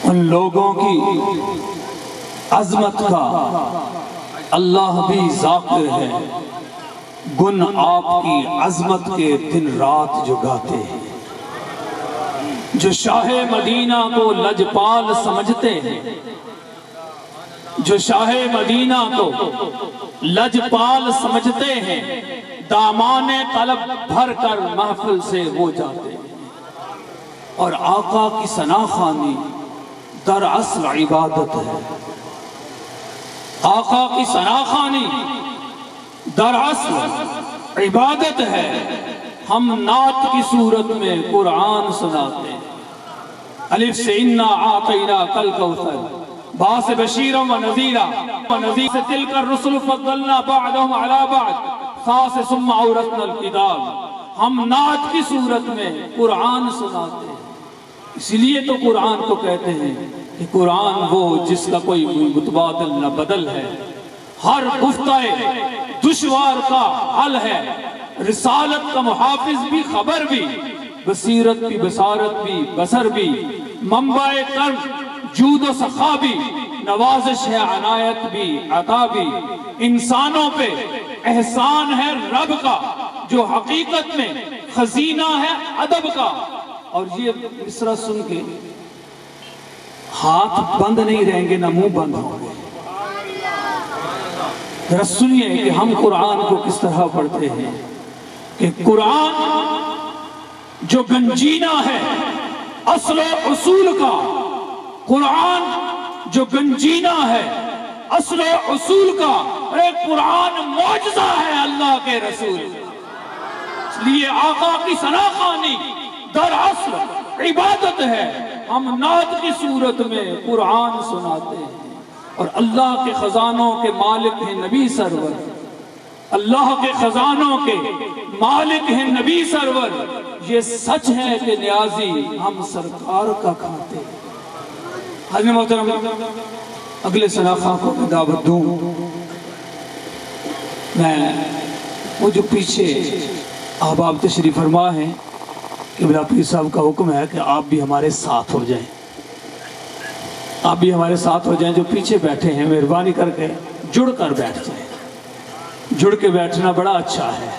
ان لوگوں کی عظمت کا اللہ بھی ذاکر ہے، گن آپ کی عظمت کے دن رات جو گاتے ہیں۔ جو شاہ مدینہ کو لجپال سمجھتے ہیں، جو شاہ مدینہ کو لجپال سمجھتے ہیں، دامان طلب بھر کر محفل سے وہ جاتے ہیں۔ اور آقا کی ثنا خوانی در اصل عبادت ہے۔ آقا کی ثنا خوانی در اصل عبادت ہے۔ ہم نعت کی صورت میں قرآن سناتے ہیں۔ الف سے انا اعطینا کل کوثر، با سے بشیرا و نذیرا، نذیر سے تلک الرسل فضلنا بعضهم علی بعض، خا سے ثم اورثنا الکتاب۔ ہم نعت کی صورت میں قرآن سناتے ہیں۔ اسی لیے تو قرآن کو کہتے ہیں کہ قرآن وہ جس کا کوئی متبادل نہ بدل ہے، ہر گفتہ دشوار کا حل ہے، رسالت کا محافظ بھی، خبر بھی، بصیرت بھی، بصارت بھی، بصر بھی، منبع کرم جود و سخا بھی، نوازش ہے عنایت بھی، عطا بھی۔ انسانوں پہ احسان ہے رب کا، جو حقیقت میں خزینہ ہے ادب کا۔ اور یہ مصرع سن کے ہاتھ بند نہیں رہیں گے نہ منہ بند ہوں گے۔ ذرا سنیے کہ ہم قرآن کو کس طرح پڑھتے ہیں، کہ قرآن جو گنجینہ ہے اصل و اصول کا، قرآن جو گنجینہ ہے اصل و اصول کا، اور ایک قرآن معجزہ ہے اللہ کے رسول۔ اس لیے آقا کی ثنا خوانی در اصل عبادت ہے۔ ہم نعت کی صورت میں قرآن سناتے ہیں۔ اور اللہ کے خزانوں کے مالک ہیں نبی سرور، اللہ کے خزانوں کے مالک ہیں نبی سرور۔ یہ سچ ہے کہ نیازی ہم سرکار کا کھاتے ہیں۔ حضرت محترم، اگلے ثنا خواں کو میں دعوت دوں۔ میں وہ جو پیچھے احباب تشریف فرما ہیں، قبلہ پیر صاحب کا حکم ہے کہ آپ بھی ہمارے ساتھ ہو جائیں، آپ بھی ہمارے ساتھ ہو جائیں۔ جو پیچھے بیٹھے ہیں مہربانی کر کے جڑ کر بیٹھ جائیں، جڑ کے بیٹھنا بڑا اچھا ہے۔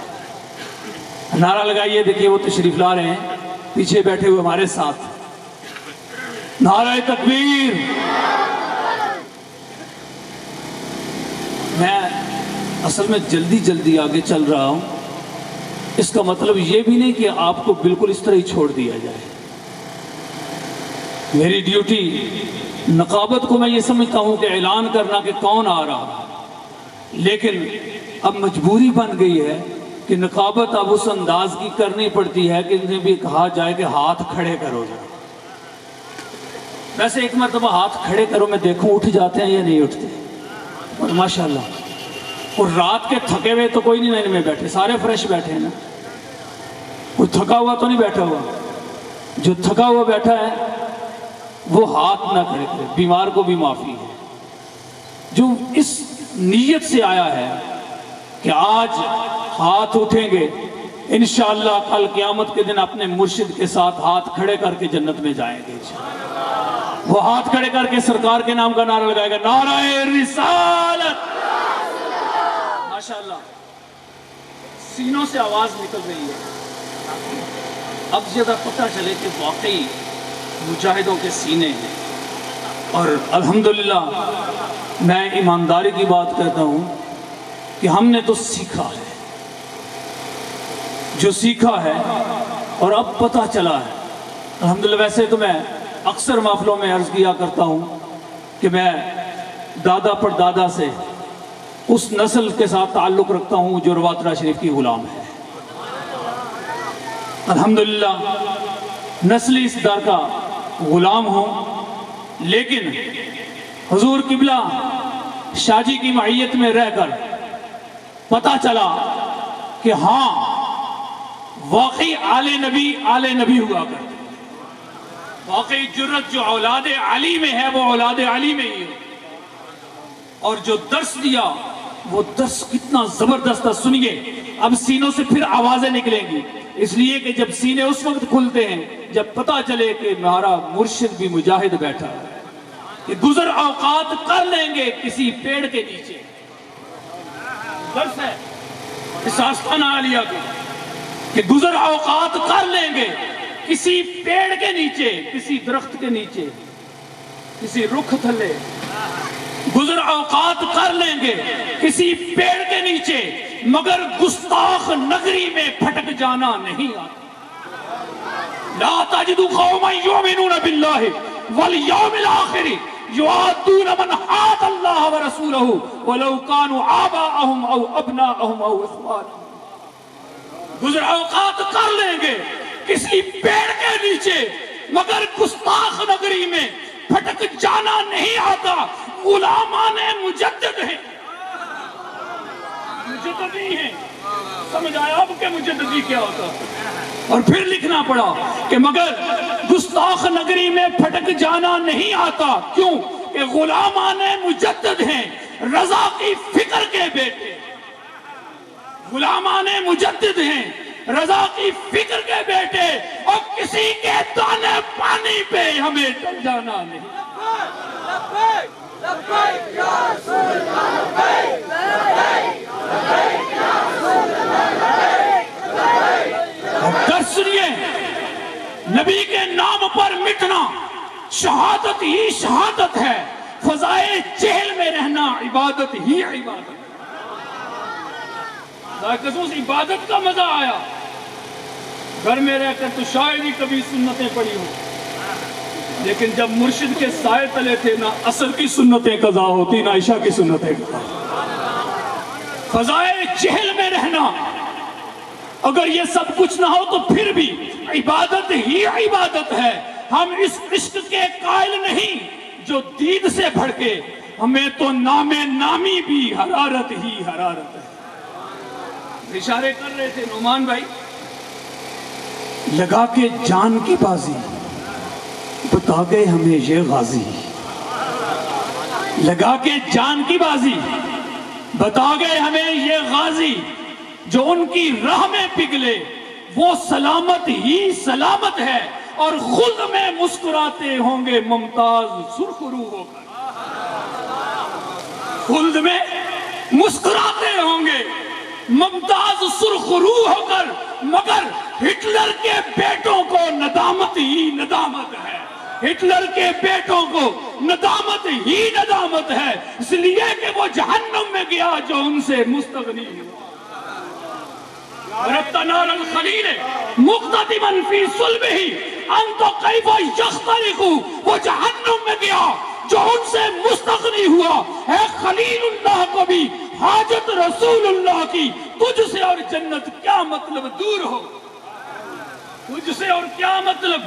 نعرہ لگائیے، دیکھیے وہ تشریف لا رہے ہیں پیچھے بیٹھے ہوئے ہمارے ساتھ۔ نعرہ تکبیر۔ میں اصل میں جلدی آگے چل رہا ہوں، اس کا مطلب یہ بھی نہیں کہ آپ کو بالکل اس طرح ہی چھوڑ دیا جائے۔ میری ڈیوٹی نقابت کو میں یہ سمجھتا ہوں کہ اعلان کرنا کہ کون آ رہا، لیکن اب مجبوری بن گئی ہے کہ نقابت اب اس انداز کی کرنی پڑتی ہے کہ انہیں بھی کہا جائے کہ ہاتھ کھڑے کرو جائے۔ ویسے ایک مرتبہ ہاتھ کھڑے کرو، میں دیکھوں اٹھ جاتے ہیں یا نہیں اٹھتے، اور ماشاءاللہ۔ اور رات کے تھکے ہوئے تو کوئی نہیں ان میں بیٹھے، سارے فریش بیٹھے ہیں نا، کوئی تھکا ہوا تو نہیں بیٹھا ہوا۔ جو تھکا ہوا بیٹھا ہے وہ ہاتھ نہ کھڑے کرے، بیمار کو بھی معافی ہے۔ جو اس نیت سے آیا ہے کہ آج ہاتھ اٹھیں گے، انشاءاللہ کل قیامت کے دن اپنے مرشد کے ساتھ ہاتھ کھڑے کر کے جنت میں جائیں گے۔ وہ ہاتھ کھڑے کر کے سرکار کے نام کا نعرہ لگائے گا، نعرہ رسالت۔ ماشاءاللہ سینوں سے آواز نکل رہی ہے۔ اب زیادہ پتہ چلے کہ واقعی مجاہدوں کے سینے ہیں۔ اور الحمدللہ میں ایمانداری کی بات کہتا ہوں کہ ہم نے تو سیکھا ہے، جو سیکھا ہے اور اب پتہ چلا ہے الحمدللہ۔ ویسے تو میں اکثر محفلوں میں عرض کیا کرتا ہوں کہ میں دادا پر دادا سے اس نسل کے ساتھ تعلق رکھتا ہوں جو رواترہ شریف کی غلام ہے۔ الحمدللہ نسلی اس در کا غلام ہوں، لیکن حضور قبلہ شاہ جی کی معیت میں رہ کر پتہ چلا کہ ہاں واقعی آل نبی ہوا کرتے، واقعی جرت جو اولاد علی میں ہے وہ اولاد علی میں ہی ہے۔ اور جو درس دیا وہ درس کتنا زبردست تھا، سنیے۔ اب سینوں سے پھر آوازیں نکلیں گی، اس لیے کہ جب سینے اس وقت کھلتے ہیں جب پتہ چلے کہ ہمارا مرشد بھی مجاہد بیٹھا ہے۔ کہ گزر اوقات کر لیں گے کسی پیڑ کے نیچے. درس ہے اس آستانہ عالیہ کے کہ گزر اوقات کر لیں گے کسی پیڑ کے نیچے، کسی درخت کے نیچے، کسی رخ تھلے. گزر اوقات کر لیں گے کسی پیڑ کے نیچے، مگر گستاخ نگری میں پھٹک جانا نہیں آتا. لا تجد قوما یؤمنون باللہ والیوم الآخر یوادون من حاد اللہ ورسولہ ولو کانوا آباءہم او ابناءہم او اخوانہم. گزر اوقات کر لیں گے کسی پیڑ کے نیچے، مگر گستاخ نگری میں پھٹک جانا نہیں آتا. غلامان مجدد ہیں، مجددی ہیں. سمجھ آیا اب کہ مجددی کیا ہوتا؟ اور پھر لکھنا پڑا کہ مگر گستاخ نگری میں پھٹک جانا نہیں آتا. کیوں؟ کہ غلامان مجدد ہیں، رضا کی فکر کے بیٹے. غلامان مجدد ہیں، رضا کی فکر کے بیٹے، اور کسی کے دانے پانی پہ ہمیں ڈل جانا نہیں. درس سنیے، نبی کے نام پر مٹنا شہادت ہی شہادت ہے. فضائے جہل میں رہنا عبادت ہی عبادت. خصوص عبادت کا مزہ آیا. گھر میں رہ کر تو شاید ہی کبھی سنتیں پڑھی ہوں، لیکن جب مرشد کے سائے تلے تھے نہ عصر کی سنتیں قضا ہوتی نہ عشاء کی سنتیں قضا. فضائے جہل میں رہنا، اگر یہ سب کچھ نہ ہو تو پھر بھی عبادت ہی عبادت ہے. ہم اس عشق کے قائل نہیں جو دید سے بھڑکے، ہمیں تو نام نامی بھی حرارت ہی حرارت ہے. اشارے کر رہے تھے نعمان بھائی. لگا کے جان کی بازی بتا گئے ہمیں یہ غازی. لگا کے جان کی بازی بتا گئے ہمیں یہ غازی. جو ان کی راہ میں پگھلے وہ سلامت ہی سلامت ہے، اور خلد میں مسکراتے ہوں گے ممتاز سرخ رو ہو کر. خلد میں مسکراتے ہوں گے ممتاز سرخ رو ہو کر. مگر ہٹلر کے بیٹوں کو ندامت ہی ندامت ہے. ہٹلر کے بیٹوں کو ندامت ہی ندامت ہے، اس لیے کہ وہ جہنم میں گیا جو ان سے مستغنی ہوا. ربط نار الخلیل مقتدما فی صلبہ انت کیف یخترق. وہ جہنم میں گیا جو ان سے مستغنی ہوا. اے خلیل اللہ کو بھی حاجت رسول اللہ کی. تجھ سے اور جنت کیا مطلب دور ہو. تجھ سے اور کیا مطلب،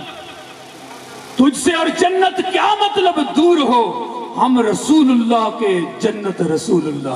تجھ سے اور جنت کیا مطلب دور ہو. ہم رسول اللہ کے، جنت رسول اللہ.